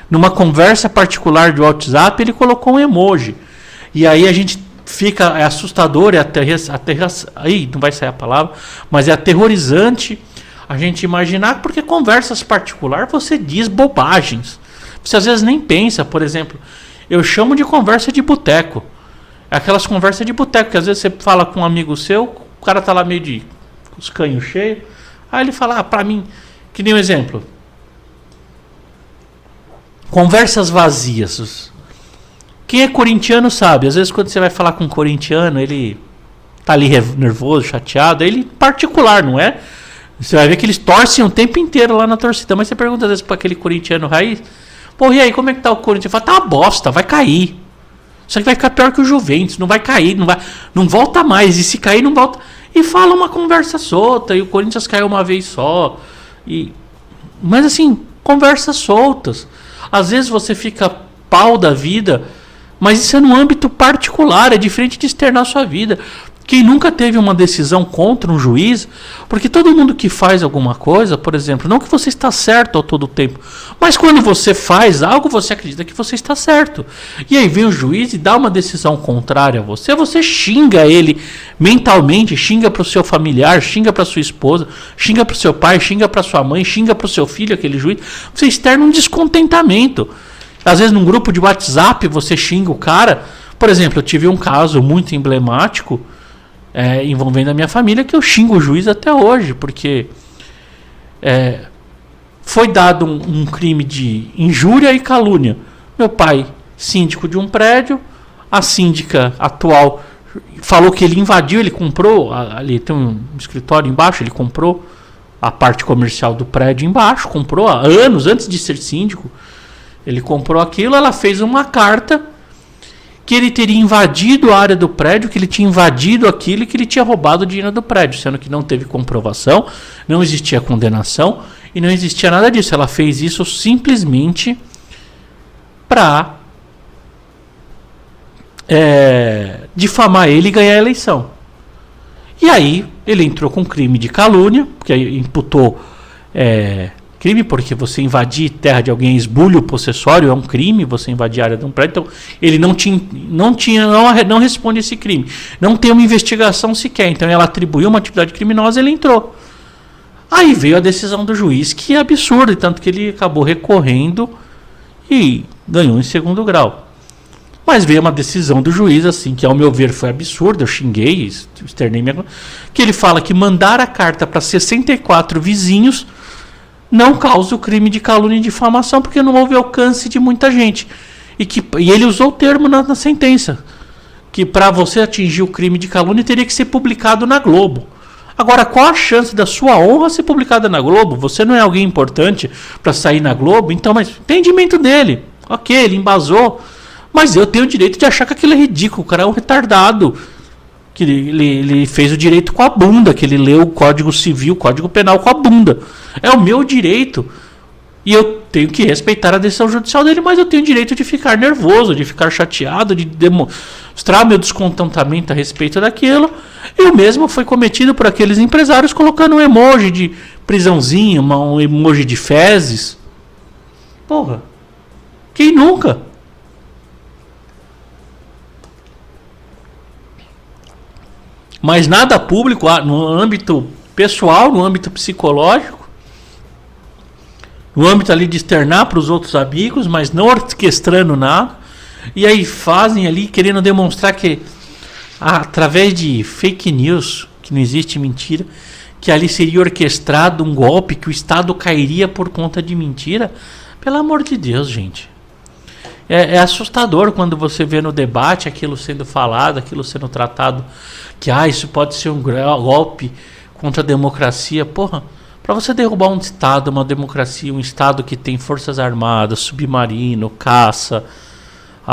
[SPEAKER 1] Numa conversa particular de WhatsApp, ele colocou um emoji. E aí a gente fica, é assustador, aí não vai sair a palavra, mas é aterrorizante a gente imaginar, porque conversas particulares você diz bobagens. Você às vezes nem pensa. Por exemplo, eu chamo de conversa de boteco. É aquelas conversas de boteco que às vezes você fala com um amigo seu, o cara tá lá meio de os canhos cheios, aí ele fala, pra mim, que nem um exemplo, conversas vazias. Quem é corintiano sabe, às vezes quando você vai falar com um corintiano, ele tá ali nervoso, chateado, ele particular, não é? Você vai ver que eles torcem o tempo inteiro lá na torcida, mas você pergunta às vezes para aquele corintiano raiz, pô, e aí, como é que tá o Corinthians? Ele fala, tá uma bosta, vai cair. Isso aqui vai ficar pior que o Juventus, não vai cair, não volta mais, e se cair não volta. E fala uma conversa solta, e o Corinthians caiu uma vez só. Mas assim, conversas soltas. Às vezes você fica pau da vida, mas isso é no âmbito particular, é diferente de externar a sua vida. Quem nunca teve uma decisão contra um juiz, porque todo mundo que faz alguma coisa, por exemplo, não que você está certo ao todo tempo, mas quando você faz algo, você acredita que você está certo. E aí vem o juiz e dá uma decisão contrária a você, você xinga ele mentalmente, xinga para o seu familiar, xinga para sua esposa, xinga para o seu pai, xinga para sua mãe, xinga para o seu filho, aquele juiz, você externa um descontentamento. Às vezes num grupo de WhatsApp você xinga o cara. Por exemplo, eu tive um caso muito emblemático envolvendo a minha família, que eu xingo o juiz até hoje, porque foi dado um crime de injúria e calúnia. Meu pai, síndico de um prédio, a síndica atual falou que ele invadiu, ele comprou, ali tem um escritório embaixo, ele comprou a parte comercial do prédio embaixo, comprou há anos, antes de ser síndico, ele comprou aquilo, ela fez uma carta que ele teria invadido a área do prédio, que ele tinha invadido aquilo e que ele tinha roubado o dinheiro do prédio, sendo que não teve comprovação, não existia condenação e não existia nada disso. Ela fez isso simplesmente para difamar ele e ganhar a eleição. E aí ele entrou com crime de calúnia, porque imputou crime, porque você invadir terra de alguém, esbulho possessório, é um crime, você invadir a área de um prédio. Então ele não responde esse crime, não tem uma investigação sequer, então ela atribuiu uma atividade criminosa, ele entrou. Aí veio a decisão do juiz, que é absurda, tanto que ele acabou recorrendo e ganhou em segundo grau. Mas veio uma decisão do juiz, assim, que ao meu ver foi absurda, eu xinguei, externei minha... que ele fala que mandar a carta para 64 vizinhos não causa o crime de calúnia e difamação, porque não houve alcance de muita gente. E ele usou o termo na sentença, que para você atingir o crime de calúnia teria que ser publicado na Globo. Agora, qual a chance da sua honra ser publicada na Globo? Você não é alguém importante para sair na Globo? Então, mas entendimento dele. Ok, ele embasou. Mas eu tenho o direito de achar que aquilo é ridículo. O cara é um retardado. Que ele fez o direito com a bunda. Que ele leu o Código Civil, o Código Penal com a bunda. É o meu direito. E eu tenho que respeitar a decisão judicial dele. Mas eu tenho o direito de ficar nervoso, de ficar chateado, de demonstrar meu descontentamento a respeito daquilo. E o mesmo foi cometido por aqueles empresários colocando um emoji de prisãozinho, um emoji de fezes. Porra. Quem nunca? Mas nada público no âmbito pessoal, no âmbito psicológico, no âmbito ali de externar para os outros amigos, mas não orquestrando nada. E aí fazem ali querendo demonstrar que através de fake news, que não existe mentira, que ali seria orquestrado um golpe, que o Estado cairia por conta de mentira. Pelo amor de Deus, gente. É assustador quando você vê no debate aquilo sendo falado, aquilo sendo tratado, que isso pode ser um golpe contra a democracia. Porra, para você derrubar um Estado, uma democracia, um Estado que tem forças armadas, submarino, caça,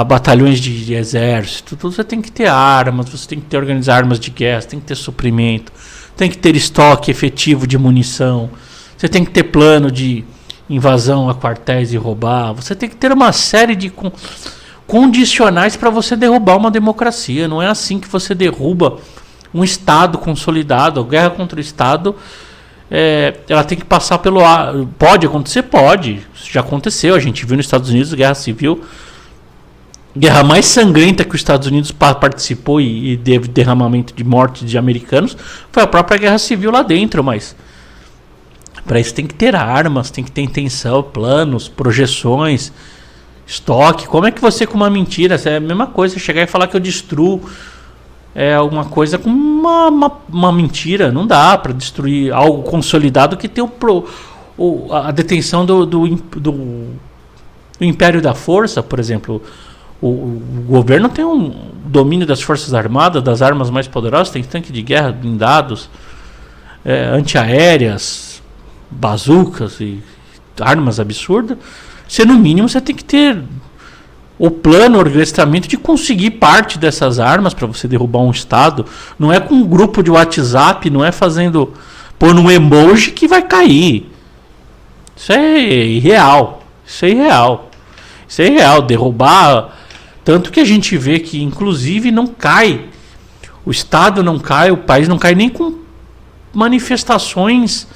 [SPEAKER 1] batalhões de exército, tudo, você tem que ter armas, você tem que ter organizar armas de guerra, tem que ter suprimento, tem que ter estoque efetivo de munição, você tem que ter plano de invasão a quartéis e roubar. Você tem que ter uma série de condicionais para você derrubar uma democracia. Não é assim que você derruba um Estado consolidado. A guerra contra o Estado, ela tem que passar pelo ar. Pode acontecer? Pode. Isso já aconteceu. A gente viu nos Estados Unidos guerra civil. Guerra mais sangrenta que os Estados Unidos participou e teve derramamento de mortes de americanos foi a própria guerra civil lá dentro, mas para isso tem que ter armas, tem que ter intenção, planos, projeções, estoque. Como é que você, com uma mentira, é a mesma coisa, chegar e falar que eu destruo alguma coisa com uma mentira? Não dá para destruir algo consolidado que tem a detenção do império da força, por exemplo. O governo tem um domínio das forças armadas, das armas mais poderosas, tem tanque de guerra, blindados, antiaéreas, bazucas e armas absurdas. No mínimo você tem que ter o plano, o orquestramento de conseguir parte dessas armas para você derrubar um Estado. Não é com um grupo de WhatsApp, não é pôr um emoji que vai cair. Isso é irreal. Isso é irreal. Derrubar. Tanto que a gente vê que, inclusive, não cai. O Estado não cai, o país não cai nem com manifestações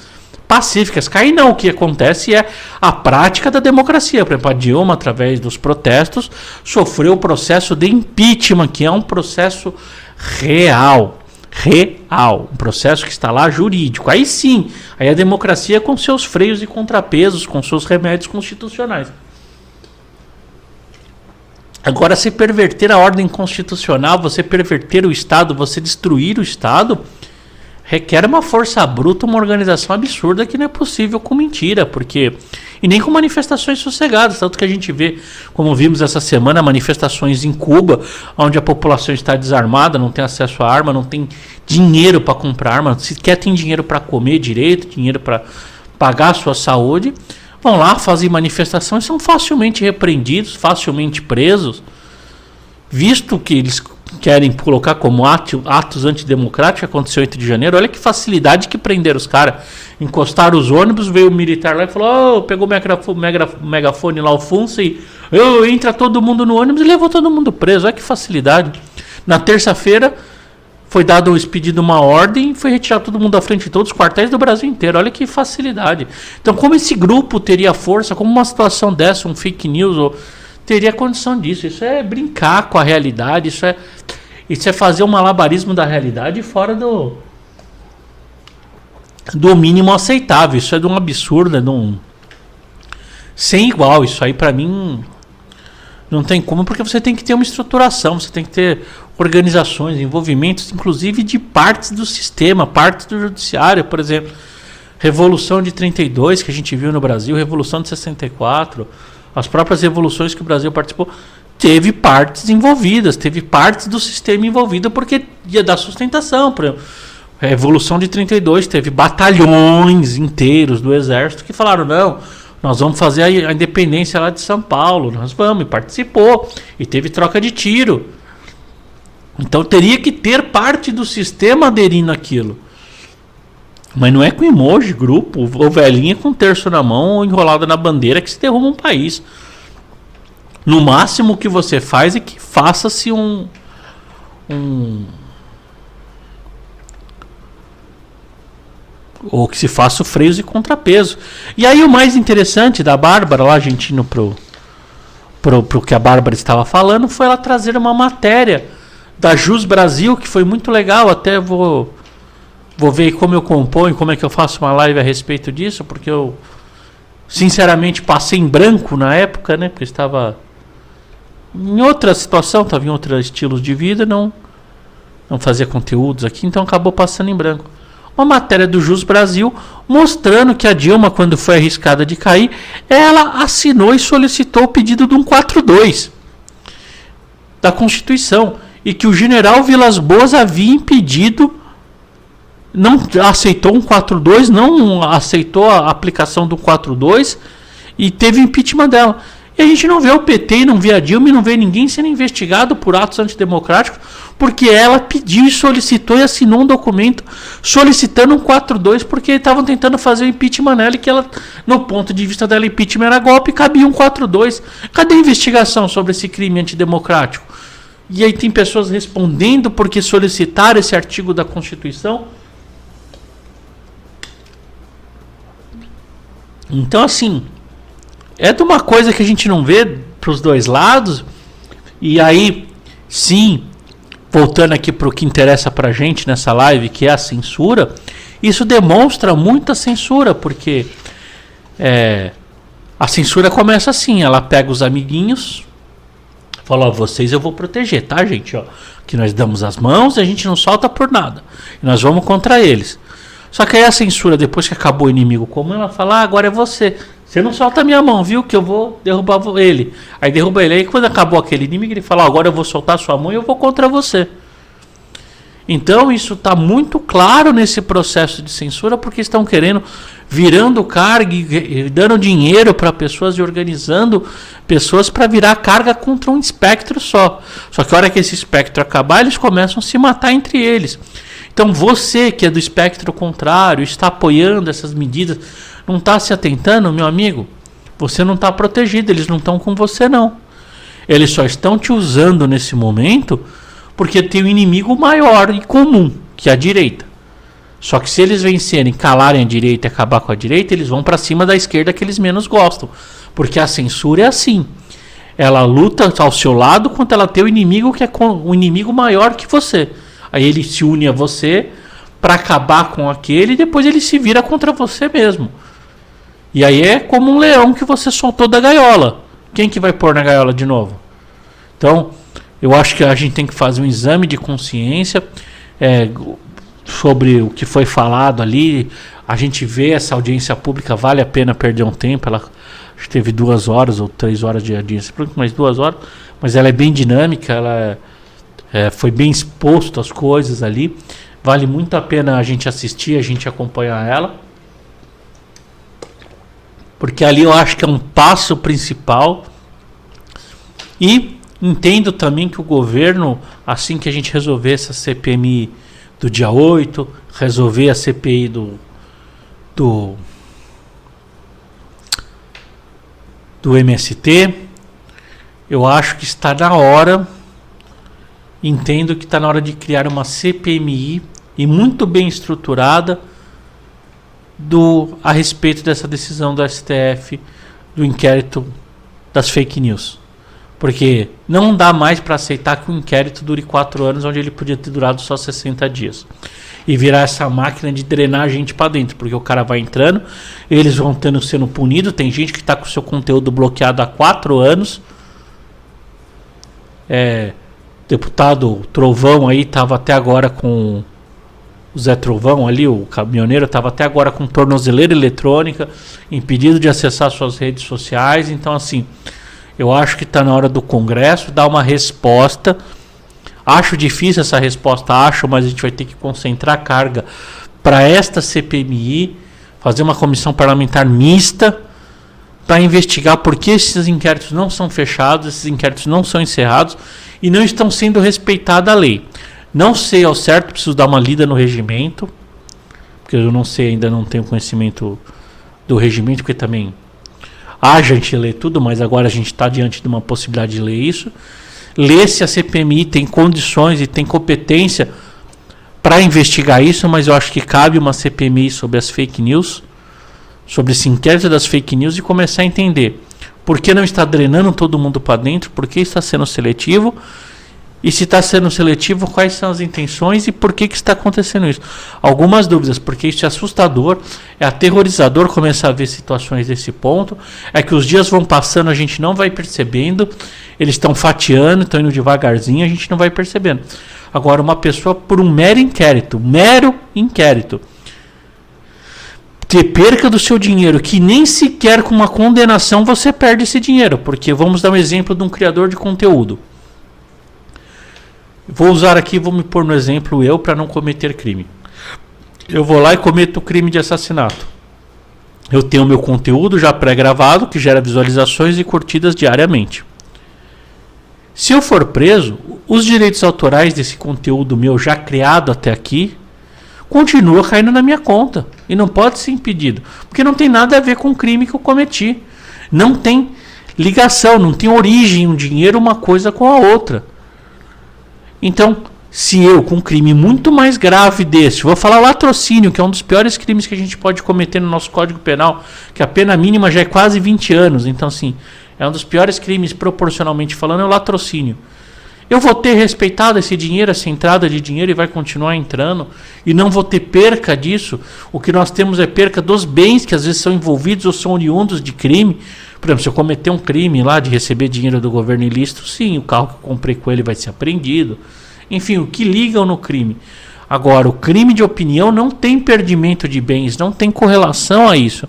[SPEAKER 1] pacíficas. Cai não. O que acontece é a prática da democracia. Por exemplo, a Dilma, através dos protestos, sofreu o processo de impeachment, que é um processo real. Um processo que está lá jurídico. Aí sim, aí a democracia com seus freios e contrapesos, com seus remédios constitucionais. Agora, se perverter a ordem constitucional, você perverter o Estado, você destruir o Estado, requer uma força bruta, uma organização absurda que não é possível com mentira, e nem com manifestações sossegadas, tanto que a gente vê, como vimos essa semana, manifestações em Cuba, onde a população está desarmada, não tem acesso à arma, não tem dinheiro para comprar arma, sequer tem dinheiro para comer direito, dinheiro para pagar a sua saúde. Vão lá, fazem manifestações, são facilmente repreendidos, facilmente presos. visto que eles querem colocar como atos antidemocráticos, aconteceu 8 de janeiro, olha que facilidade que prenderam os caras. Encostaram os ônibus, veio o militar lá e falou, pegou o megafone lá, o Funça, e entra todo mundo no ônibus e levou todo mundo preso. Olha que facilidade. Na terça-feira foi dado expedido uma ordem e foi retirado todo mundo da frente de todos os quartéis do Brasil inteiro. Olha que facilidade. Então, como esse grupo teria força, como uma situação dessa, um fake news, teria condição disso? Isso é brincar com a realidade, isso é fazer um malabarismo da realidade fora do mínimo aceitável. Isso é de um absurdo, é de um sem igual. Isso aí pra mim não tem como, porque você tem que ter uma estruturação, você tem que ter organizações, envolvimentos, inclusive de partes do sistema, partes do judiciário, por exemplo. Revolução de 32 que a gente viu no Brasil, Revolução de 64, as próprias revoluções que o Brasil participou, teve partes envolvidas, teve partes do sistema envolvido porque ia dar sustentação. Por exemplo, a Revolução de 32 teve batalhões inteiros do exército que falaram, não, nós vamos fazer a independência lá de São Paulo, nós vamos, e participou, e teve troca de tiro. Então teria que ter parte do sistema aderindo àquilo. Mas não é com emoji, grupo, ou velhinha com terço na mão ou enrolada na bandeira que se derruba um país. No máximo o que você faz é que faça-se ou que se faça o freios e contrapeso. E aí o mais interessante da Bárbara, lá a gente indo pro que a Bárbara estava falando, foi ela trazer uma matéria da Jus Brasil, que foi muito legal. Até vou ver como eu componho, como é que eu faço uma live a respeito disso, porque eu sinceramente passei em branco na época, né? Porque eu estava em outra situação, estava em outros estilos de vida, não fazia conteúdos aqui, então acabou passando em branco. Uma matéria do Jus Brasil mostrando que a Dilma, quando foi arriscada de cair, ela assinou e solicitou o pedido de um 42 da Constituição, e que o general Vilas Boas havia impedido, não aceitou um 42, não aceitou a aplicação do 42 e teve impeachment dela. E a gente não vê o PT, não vê a Dilma e não vê ninguém sendo investigado por atos antidemocráticos, porque ela pediu e solicitou e assinou um documento solicitando um 42, porque estavam tentando fazer o impeachment nela, e que ela, no ponto de vista dela, impeachment era golpe e cabia um 42. Cadê a investigação sobre esse crime antidemocrático? E aí tem pessoas respondendo porque solicitaram esse artigo da Constituição. Então, assim, é de uma coisa que a gente não vê para os dois lados. E aí, sim, voltando aqui para o que interessa para a gente nessa live, que é a censura, isso demonstra muita censura, porque a censura começa assim, ela pega os amiguinhos, fala, ó, vocês eu vou proteger, tá, gente? Ó, que nós damos as mãos e a gente não solta por nada. E nós vamos contra eles. Só que aí a censura, depois que acabou o inimigo comum, ela fala, agora é você. Você não solta a minha mão, viu? Que eu vou derrubar ele. Aí derruba ele. Aí quando acabou aquele inimigo, ele fala, agora eu vou soltar a sua mão e eu vou contra você. Então isso está muito claro nesse processo de censura, porque estão querendo, virando carga e dando dinheiro para pessoas e organizando pessoas para virar carga contra um espectro só. Só que a hora que esse espectro acabar, eles começam a se matar entre eles. Então você que é do espectro contrário, está apoiando essas medidas, não está se atentando, meu amigo, você não está protegido, eles não estão com você não. Eles só estão te usando nesse momento porque tem um inimigo maior e comum, que é a direita. Só que se eles vencerem, calarem a direita e acabar com a direita, eles vão para cima da esquerda que eles menos gostam. Porque a censura é assim. Ela luta ao seu lado quando ela tem o inimigo que é um inimigo maior que você. Aí ele se une a você para acabar com aquele e depois ele se vira contra você mesmo. E aí é como um leão que você soltou da gaiola. Quem que vai pôr na gaiola de novo? Então, eu acho que a gente tem que fazer um exame de consciência sobre o que foi falado ali. A gente vê essa audiência pública, vale a pena perder um tempo. Ela acho que teve 2 horas ou 3 horas de audiência pública, mais 2 horas. Mas ela é bem dinâmica, ela foi bem exposto as coisas ali. Vale muito a pena a gente assistir, a gente acompanhar ela. Porque ali eu acho que é um passo principal. E Entendo também que o governo, assim que a gente resolver essa CPMI do dia 8, resolver a CPI do MST, eu acho que está na hora, entendo que está na hora de criar uma CPMI e muito bem estruturada a respeito dessa decisão do STF, do inquérito das fake news. Porque não dá mais para aceitar que o inquérito dure 4 anos, onde ele podia ter durado só 60 dias. E virar essa máquina de drenar a gente para dentro. Porque o cara vai entrando, eles vão sendo punidos. Tem gente que está com o seu conteúdo bloqueado há 4 anos. Deputado Trovão aí estava até agora com... O Zé Trovão ali, o caminhoneiro, estava até agora com tornozeleira eletrônica, impedido de acessar suas redes sociais. Então, assim... Eu acho que está na hora do Congresso dar uma resposta. Acho difícil essa resposta, mas a gente vai ter que concentrar a carga para esta CPMI, fazer uma comissão parlamentar mista para investigar por que esses inquéritos não são fechados, esses inquéritos não são encerrados e não estão sendo respeitada a lei. Não sei ao certo, preciso dar uma lida no regimento, porque eu não sei, ainda não tenho conhecimento do regimento, porque também... a gente lê tudo, mas agora a gente está diante de uma possibilidade de ler isso. Ler se a CPMI tem condições e tem competência para investigar isso, mas eu acho que cabe uma CPMI sobre as fake news, sobre esse inquérito das fake news e começar a entender por que não está drenando todo mundo para dentro, por que está sendo seletivo e se está sendo seletivo, quais são as intenções e por que está acontecendo isso. Algumas dúvidas, porque isso é assustador, é aterrorizador começar a ver situações desse ponto, é que os dias vão passando, a gente não vai percebendo, eles estão fatiando, estão indo devagarzinho, a gente não vai percebendo. Agora, uma pessoa por um mero inquérito, ter perca do seu dinheiro, que nem sequer com uma condenação você perde esse dinheiro, porque vamos dar um exemplo de um criador de conteúdo. Vou usar aqui, vou me pôr no exemplo eu para não cometer crime. Eu vou lá e cometo crime de assassinato. Eu tenho meu conteúdo já pré-gravado, que gera visualizações e curtidas diariamente. Se eu for preso, os direitos autorais desse conteúdo meu já criado até aqui, continua caindo na minha conta. E não pode ser impedido. Porque não tem nada a ver com o crime que eu cometi. Não tem ligação, não tem origem, um dinheiro, uma coisa com a outra. Então, se eu, com um crime muito mais grave desse, vou falar latrocínio, que é um dos piores crimes que a gente pode cometer no nosso Código Penal, que a pena mínima já é quase 20 anos, então assim, é um dos piores crimes proporcionalmente falando, é o latrocínio. Eu vou ter respeitado esse dinheiro, essa entrada de dinheiro e vai continuar entrando, e não vou ter perca disso. O que nós temos é perca dos bens que às vezes são envolvidos ou são oriundos de crime. Por exemplo, se eu cometer um crime lá de receber dinheiro do governo ilícito, sim, o carro que eu comprei com ele vai ser apreendido. Enfim, o que ligam no crime. Agora, o crime de opinião não tem perdimento de bens, não tem correlação a isso.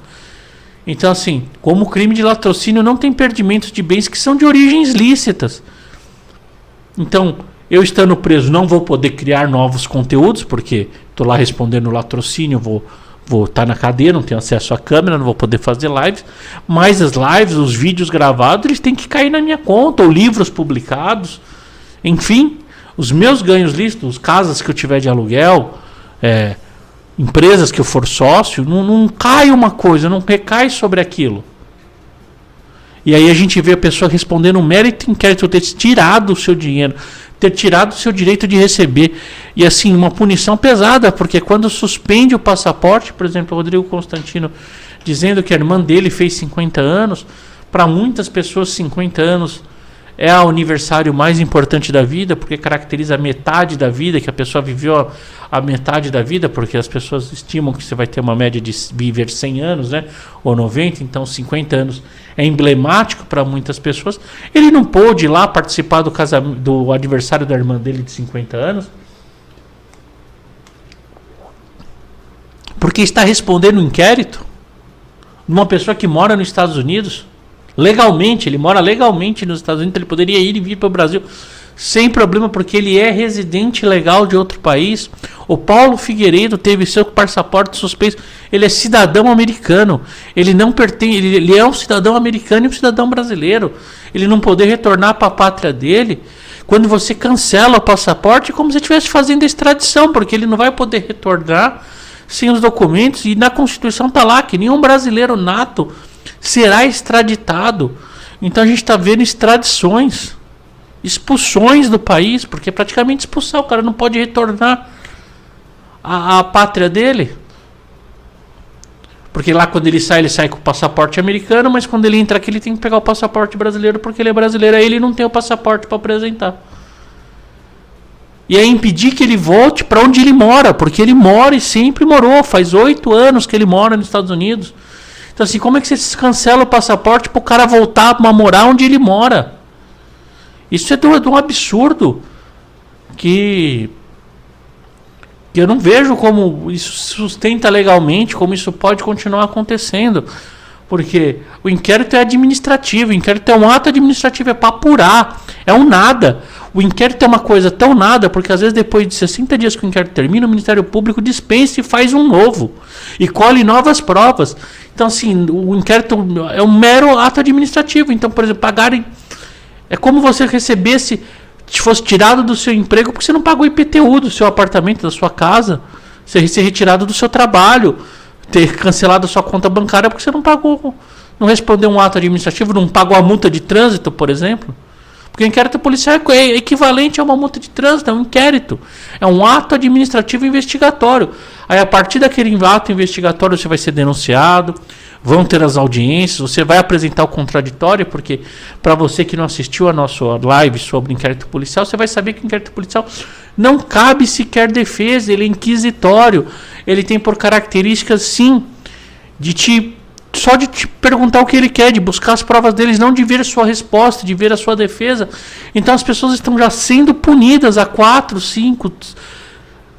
[SPEAKER 1] Então, assim, como o crime de latrocínio não tem perdimento de bens que são de origens lícitas. Então, eu estando preso não vou poder criar novos conteúdos, porque estou lá respondendo latrocínio, vou estar na cadeia, não tenho acesso à câmera, não vou poder fazer lives, mas as lives, os vídeos gravados, eles têm que cair na minha conta, ou livros publicados, enfim, os meus ganhos lícitos, casas que eu tiver de aluguel, empresas que eu for sócio, não cai uma coisa, não recai sobre aquilo. E aí a gente vê a pessoa respondendo um mérito inquérito, ter tirado o seu dinheiro, ter tirado o seu direito de receber. E assim, uma punição pesada, porque quando suspende o passaporte, por exemplo, o Rodrigo Constantino dizendo que a irmã dele fez 50 anos, para muitas pessoas 50 anos é o aniversário mais importante da vida, porque caracteriza a metade da vida, que a pessoa viveu a metade da vida, porque as pessoas estimam que você vai ter uma média de viver 100 anos, né? Ou 90, então 50 anos é emblemático para muitas pessoas. Ele não pôde ir lá participar do aniversário da irmã dele de 50 anos, porque está respondendo um inquérito de uma pessoa que mora nos Estados Unidos. Legalmente, ele mora legalmente nos Estados Unidos, ele poderia ir e vir para o Brasil sem problema, porque ele é residente legal de outro país. O Paulo Figueiredo teve seu passaporte suspenso. Ele é cidadão americano. Ele não pertence. Ele é um cidadão americano e um cidadão brasileiro. Ele não poder retornar para a pátria dele. Quando você cancela o passaporte, é como se estivesse fazendo a extradição, porque ele não vai poder retornar sem os documentos. E na Constituição está lá que nenhum brasileiro nato será extraditado. Então a gente está vendo extradições, expulsões do país, porque praticamente expulsar, o cara não pode retornar à pátria dele. Porque lá quando ele sai com o passaporte americano, mas quando ele entra aqui ele tem que pegar o passaporte brasileiro, porque ele é brasileiro, aí ele não tem o passaporte para apresentar. E é impedir que ele volte para onde ele mora, porque ele mora e sempre morou, faz 8 anos que ele mora nos Estados Unidos. Então assim, como é que você cancela o passaporte para o cara voltar a morar onde ele mora? Isso é de um absurdo que eu não vejo como isso sustenta legalmente, como isso pode continuar acontecendo. Porque o inquérito é administrativo, o inquérito é um ato administrativo, é para apurar, é um nada. O inquérito é uma coisa tão nada, porque às vezes depois de 60 dias que o inquérito termina, o Ministério Público dispensa e faz um novo, e colhe novas provas. Então assim, o inquérito é um mero ato administrativo. Então, por exemplo, pagarem... É como você recebesse, se fosse tirado do seu emprego, porque você não pagou IPTU do seu apartamento, da sua casa, você ser retirado do seu trabalho, ter cancelado a sua conta bancária porque você não pagou, não respondeu um ato administrativo, não pagou a multa de trânsito, por exemplo. Porque o inquérito policial é equivalente a uma multa de trânsito, é um inquérito, é um ato administrativo investigatório. Aí a partir daquele ato investigatório você vai ser denunciado, vão ter as audiências, você vai apresentar o contraditório, porque para você que não assistiu a nossa live sobre inquérito policial, você vai saber que o inquérito policial não cabe sequer defesa, ele é inquisitório, ele tem por características sim, só de te perguntar o que ele quer, de buscar as provas deles, não de ver a sua resposta, de ver a sua defesa. Então as pessoas estão já sendo punidas há 4, 5,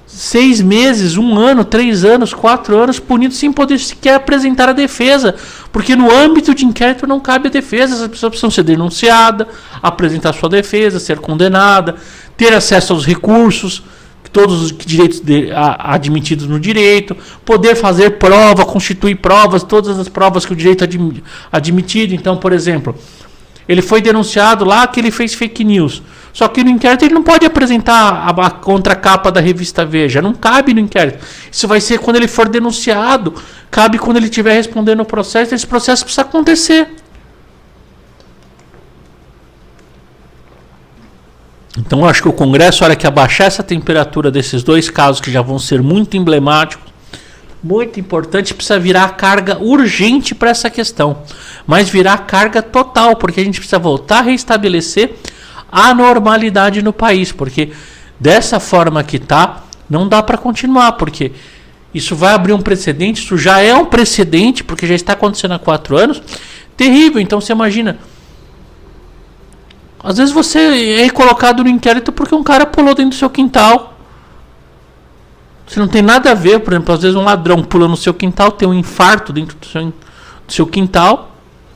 [SPEAKER 1] 6 meses, 1 ano, 3 anos, 4 anos, punidos sem poder sequer apresentar a defesa, porque no âmbito de inquérito não cabe a defesa. As pessoas precisam ser denunciadas, apresentar sua defesa, ser condenada, ter acesso aos recursos, todos os direitos admitidos no direito, poder fazer prova, constituir provas, todas as provas que o direito admitido. Então, por exemplo, ele foi denunciado lá que ele fez fake news. Só que no inquérito ele não pode apresentar a contracapa da revista Veja. Não cabe no inquérito. Isso vai ser quando ele for denunciado. Cabe quando ele estiver respondendo o processo. Esse processo precisa acontecer. Então eu acho que o Congresso, olha, que abaixar essa temperatura desses 2 casos que já vão ser muito emblemáticos, muito importante, precisa virar carga urgente para essa questão. Mas virar carga total, porque a gente precisa voltar a restabelecer a normalidade no país, porque dessa forma que está, não dá para continuar, porque isso vai abrir um precedente, isso já é um precedente, porque já está acontecendo há 4 anos, terrível. Então você imagina, às vezes você é colocado no inquérito porque um cara pulou dentro do seu quintal. Você não tem nada a ver, por exemplo, às vezes um ladrão pula no seu quintal, tem um infarto dentro do seu quintal,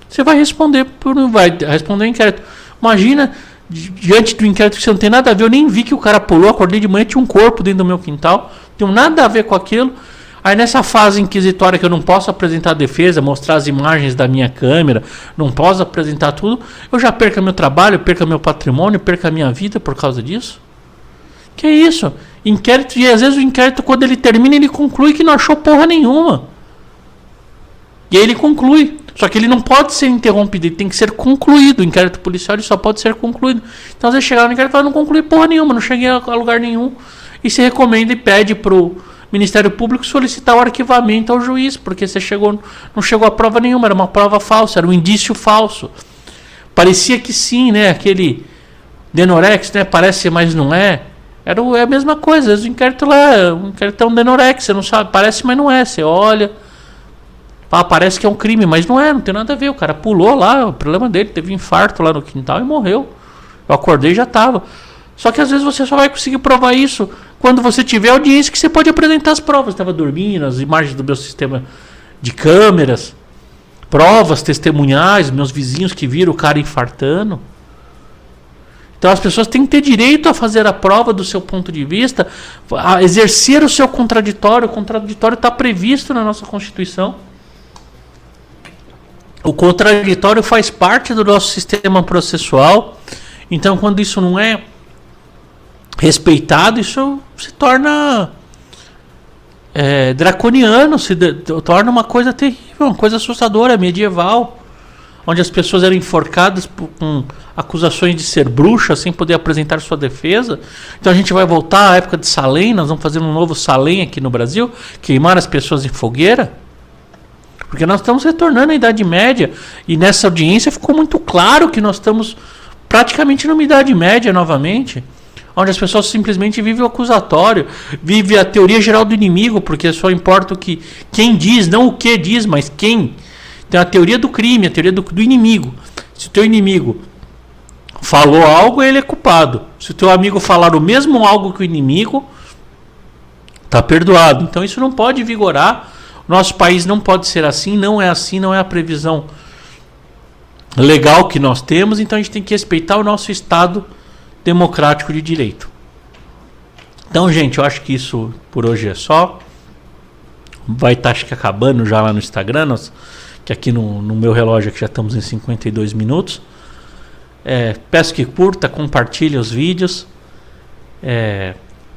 [SPEAKER 1] você vai responder o inquérito. Imagina, diante do inquérito que você não tem nada a ver, eu nem vi que o cara pulou, acordei de manhã, tinha um corpo dentro do meu quintal, não tenho nada a ver com aquilo. Aí nessa fase inquisitória que eu não posso apresentar a defesa, mostrar as imagens da minha câmera, não posso apresentar tudo, eu já perco meu trabalho, perco meu patrimônio, perco a minha vida por causa disso? Que é isso? Inquérito, e às vezes o inquérito, quando ele termina, ele conclui que não achou porra nenhuma. E aí ele conclui. Só que ele não pode ser interrompido, ele tem que ser concluído. O inquérito policial ele só pode ser concluído. Então às vezes chegar no inquérito e falar, não conclui porra nenhuma, não cheguei a lugar nenhum. E se recomenda e pede pro Ministério Público solicitar o arquivamento ao juiz, porque você não chegou a prova nenhuma, era uma prova falsa, era um indício falso. Parecia que sim, né? Aquele Denorex, né? Parece, mas não é. É a mesma coisa, às vezes o inquérito lá, o inquérito é um Denorex, você não sabe, parece, mas não é. Você olha, parece que é um crime, mas não é, não tem nada a ver. O cara pulou lá, o problema dele, teve infarto lá no quintal e morreu. Eu acordei e já estava. Só que às vezes você só vai conseguir provar isso quando você tiver audiência, que você pode apresentar as provas. Estava dormindo, as imagens do meu sistema de câmeras, provas testemunhais, meus vizinhos que viram o cara infartando. Então as pessoas têm que ter direito a fazer a prova do seu ponto de vista, a exercer o seu contraditório. O contraditório está previsto na nossa Constituição. O contraditório faz parte do nosso sistema processual. Então, quando isso não é respeitado, isso se torna draconiano, torna uma coisa terrível, uma coisa assustadora, medieval, onde as pessoas eram enforcadas com acusações de ser bruxa, sem poder apresentar sua defesa. Então a gente vai voltar à época de Salem, nós vamos fazer um novo Salem aqui no Brasil, queimar as pessoas em fogueira, porque nós estamos retornando à Idade Média, e nessa audiência ficou muito claro que nós estamos praticamente numa Idade Média novamente, onde as pessoas simplesmente vivem o acusatório, vivem a teoria geral do inimigo, porque só importa o que quem diz, não o que diz, mas quem. Tem a teoria do crime, a teoria do inimigo. Se o teu inimigo falou algo, ele é culpado. Se o teu amigo falar o mesmo algo que o inimigo, está perdoado. Então isso não pode vigorar. Nosso país não pode ser assim, não é a previsão legal que nós temos. Então a gente tem que respeitar o nosso Estado democrático de direito. Então, gente, eu acho que isso por hoje é só. Vai estar, acho que, acabando já lá no Instagram, que aqui no meu relógio aqui já estamos em 52 minutos. Peço que curta, compartilhe os vídeos.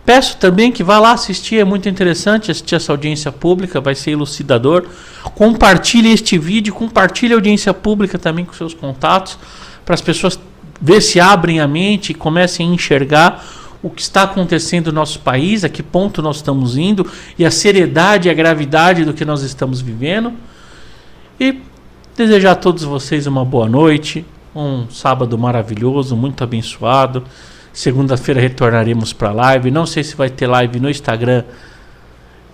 [SPEAKER 1] Peço também que vá lá assistir, é muito interessante assistir essa audiência pública, vai ser elucidador. Compartilhe este vídeo, compartilhe a audiência pública também com seus contatos, para as pessoas ver se abrem a mente e comecem a enxergar o que está acontecendo no nosso país, a que ponto nós estamos indo e a seriedade e a gravidade do que nós estamos vivendo. E desejar a todos vocês uma boa noite, um sábado maravilhoso, muito abençoado. Segunda-feira retornaremos para a live. Não sei se vai ter live no Instagram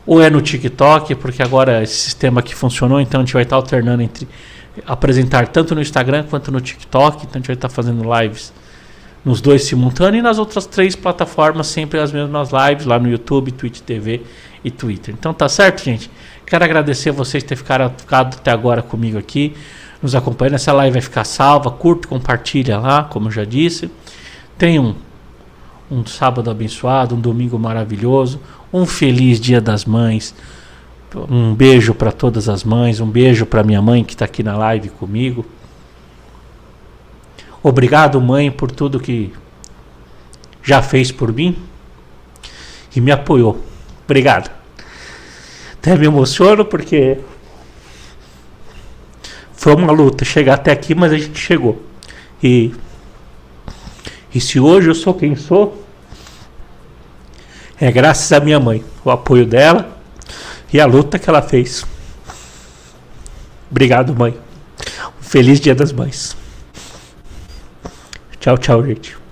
[SPEAKER 1] ou no TikTok, porque agora esse sistema aqui funcionou, então a gente vai estar alternando entre apresentar tanto no Instagram quanto no TikTok. Então a gente vai estar fazendo lives nos dois simultâneos, e nas outras 3 plataformas sempre as mesmas lives, lá no YouTube, Twitch TV e Twitter. Então tá certo, gente? Quero agradecer a vocês por terem ficado até agora comigo aqui, nos acompanhando. Essa live vai ficar salva, curta, compartilha lá, como eu já disse. Tenham um sábado abençoado, um domingo maravilhoso, um feliz Dia das Mães. Um beijo para todas as mães, um beijo para minha mãe que está aqui na live comigo. Obrigado, mãe, por tudo que já fez por mim e me apoiou. Obrigado. Até me emociono porque foi uma luta chegar até aqui, mas a gente chegou. E se hoje eu sou quem sou, é graças à minha mãe, o apoio dela e a luta que ela fez. Obrigado, mãe. Um feliz Dia das Mães. Tchau, tchau, gente.